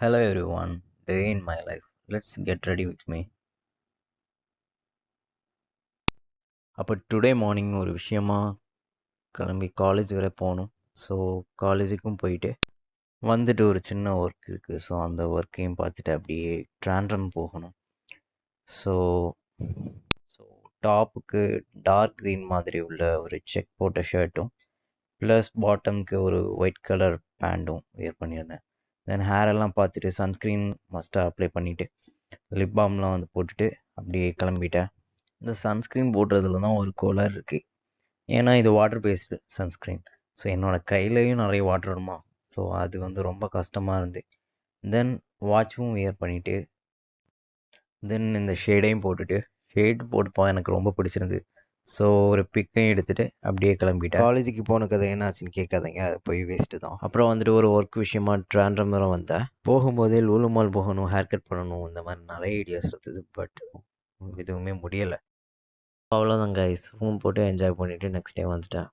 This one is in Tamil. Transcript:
Hello everyone, day in my life. Let's get ready with me. அப்போ டுடே மார்னிங் ஒரு விஷயமா கிளம்பி காலேஜ் வரை போகணும். ஸோ காலேஜுக்கும் போயிட்டு வந்துட்டு ஒரு சின்ன ஒர்க் இருக்குது. ஸோ அந்த ஒர்க்கையும் பார்த்துட்டு அப்படியே ட்ராண்ட்ரம் போகணும். ஸோ ஸோ டாப்புக்கு டார்க் க்ரீன் மாதிரி உள்ள ஒரு செக் போட்ட ஷர்ட்டும் ப்ளஸ் பாட்டம்க்கு ஒரு ஒயிட் கலர் பேண்ட்டும் வியர் பண்ணியிருந்தேன். தென் ஹேர் எல்லாம் பார்த்துட்டு சன்ஸ்க்ரீன் மஸ்ட்டாக அப்ளை பண்ணிவிட்டு லிப் பாம்லாம் வந்து போட்டுட்டு அப்படியே கிளம்பிட்டேன். இந்த சன்ஸ்க்ரீன் போடுறதுல தான் ஒரு கோளாறு இருக்குது. ஏன்னா இது வாட்டர் பேஸ்டு சன்ஸ்க்ரீன். ஸோ என்னோடய கையிலையும் நிறைய வாட்டர் வருமா. ஸோ அது வந்து ரொம்ப கஷ்டமாக இருந்து. தென் வாட்சும் வியர் பண்ணிவிட்டு தென் இந்த ஷேடையும் போட்டுட்டு ஷேட் போட்டுப்பா எனக்கு ரொம்ப பிடிச்சிருந்து. ஸோ ஒரு பிக்கையும் எடுத்துகிட்டு அப்படியே கிளம்பிட்டேன். காலேஜுக்கு போன கதை என்னாச்சுன்னு கேட்காதீங்க, அது போய் வேஸ்ட்டு தான். அப்புறம் வந்துட்டு ஒரு ஒர்க் விஷயமா ட்ராண்ட்ரம் வந்தேன். போகும்போதே லூலு மால் போகணும், ஹேர் கட் பண்ணணும், இந்த மாதிரி நிறைய ஐடியாஸ் இருந்தது. பட் எதுவுமே முடியலை. அவ்வளோதான் கைஸ், ரூம் போட்டு என்ஜாய் பண்ணிவிட்டு நெக்ஸ்ட் டே வந்துட்டேன்.